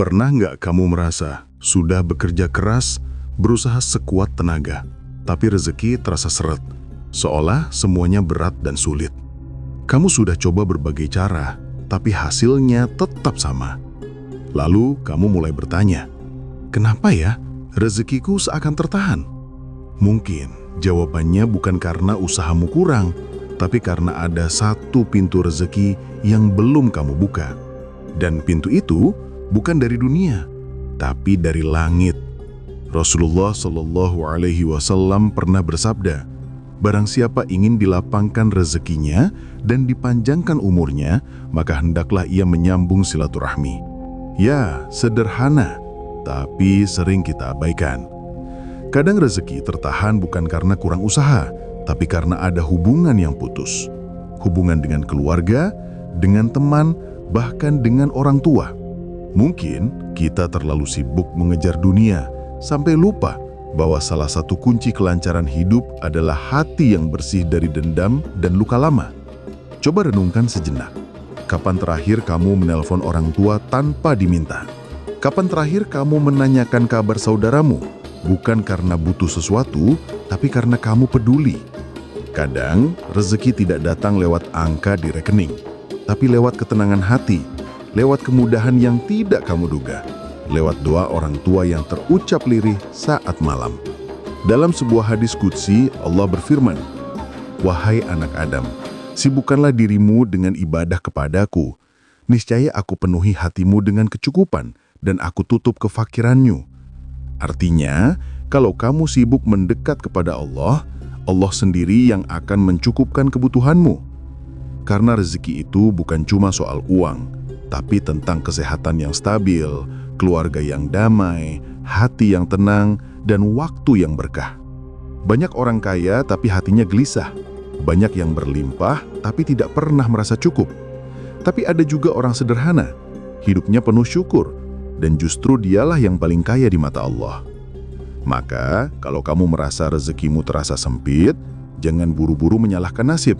Pernah nggak kamu merasa sudah bekerja keras, berusaha sekuat tenaga, tapi rezeki terasa seret, seolah semuanya berat dan sulit? Kamu sudah coba berbagai cara, tapi hasilnya tetap sama. Lalu kamu mulai bertanya, kenapa ya rezekiku seakan tertahan? Mungkin jawabannya bukan karena usahamu kurang, tapi karena ada satu pintu rezeki yang belum kamu buka. Dan pintu itu bukan dari dunia, tapi dari langit. Rasulullah Shallallahu Alaihi Wasallam pernah bersabda, barang siapa ingin dilapangkan rezekinya dan dipanjangkan umurnya, maka hendaklah ia menyambung silaturahmi. Ya, sederhana, tapi sering kita abaikan. Kadang rezeki tertahan bukan karena kurang usaha, tapi karena ada hubungan yang putus. Hubungan dengan keluarga, dengan teman, bahkan dengan orang tua. Mungkin kita terlalu sibuk mengejar dunia, sampai lupa bahwa salah satu kunci kelancaran hidup adalah hati yang bersih dari dendam dan luka lama. Coba renungkan sejenak. Kapan terakhir kamu menelpon orang tua tanpa diminta? Kapan terakhir kamu menanyakan kabar saudaramu? Bukan karena butuh sesuatu, tapi karena kamu peduli. Kadang, rezeki tidak datang lewat angka di rekening, tapi lewat ketenangan hati, lewat kemudahan yang tidak kamu duga, lewat doa orang tua yang terucap lirih saat malam. Dalam sebuah hadis qudsi, Allah berfirman, "Wahai anak Adam, sibukkanlah dirimu dengan ibadah kepadaku. Niscaya aku penuhi hatimu dengan kecukupan, dan aku tutup kefakiranmu." Artinya, kalau kamu sibuk mendekat kepada Allah, Allah sendiri yang akan mencukupkan kebutuhanmu. Karena rezeki itu bukan cuma soal uang, tapi tentang kesehatan yang stabil, keluarga yang damai, hati yang tenang, dan waktu yang berkah. Banyak orang kaya tapi hatinya gelisah. Banyak yang berlimpah tapi tidak pernah merasa cukup. Tapi ada juga orang sederhana, hidupnya penuh syukur, dan justru dialah yang paling kaya di mata Allah. Maka, kalau kamu merasa rezekimu terasa sempit, jangan buru-buru menyalahkan nasib.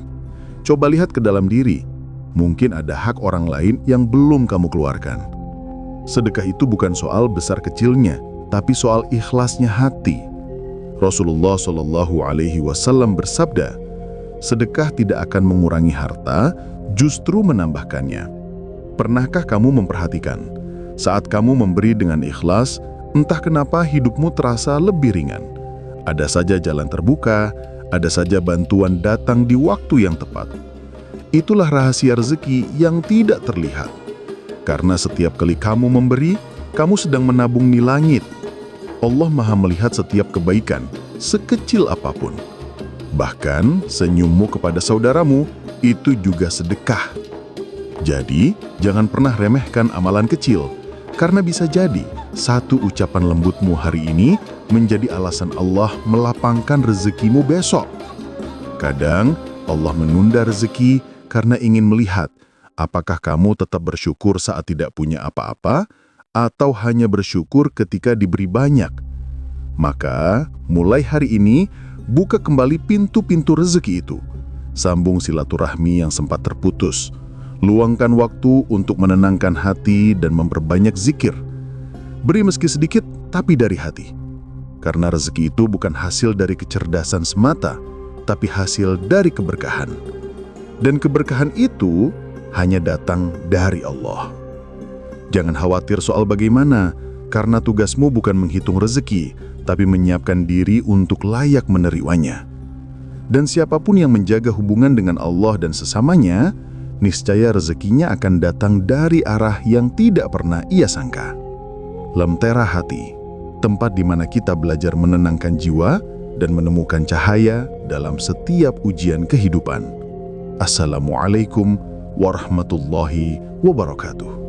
Coba lihat ke dalam diri. Mungkin ada hak orang lain yang belum kamu keluarkan. Sedekah itu bukan soal besar kecilnya, tapi soal ikhlasnya hati. Rasulullah Shallallahu Alaihi Wasallam bersabda, sedekah tidak akan mengurangi harta, justru menambahkannya. Pernahkah kamu memperhatikan, saat kamu memberi dengan ikhlas, entah kenapa hidupmu terasa lebih ringan. Ada saja jalan terbuka, ada saja bantuan datang di waktu yang tepat. Itulah rahasia rezeki yang tidak terlihat. Karena setiap kali kamu memberi, kamu sedang menabung di langit. Allah Maha melihat setiap kebaikan, sekecil apapun. Bahkan senyummu kepada saudaramu, itu juga sedekah. Jadi, jangan pernah remehkan amalan kecil, karena bisa jadi satu ucapan lembutmu hari ini menjadi alasan Allah melapangkan rezekimu besok. Kadang, Allah menunda rezeki karena ingin melihat apakah kamu tetap bersyukur saat tidak punya apa-apa atau hanya bersyukur ketika diberi banyak. Maka, mulai hari ini, buka kembali pintu-pintu rezeki itu. Sambung silaturahmi yang sempat terputus. Luangkan waktu untuk menenangkan hati dan memperbanyak zikir. Beri meski sedikit, tapi dari hati. Karena rezeki itu bukan hasil dari kecerdasan semata, tapi hasil dari keberkahan. Dan keberkahan itu hanya datang dari Allah. Jangan khawatir soal bagaimana, karena tugasmu bukan menghitung rezeki, tapi menyiapkan diri untuk layak menerimanya. Dan siapapun yang menjaga hubungan dengan Allah dan sesamanya, niscaya rezekinya akan datang dari arah yang tidak pernah ia sangka. Lentera hati, tempat di mana kita belajar menenangkan jiwa dan menemukan cahaya dalam setiap ujian kehidupan. Assalamualaikum warahmatullahi wabarakatuh.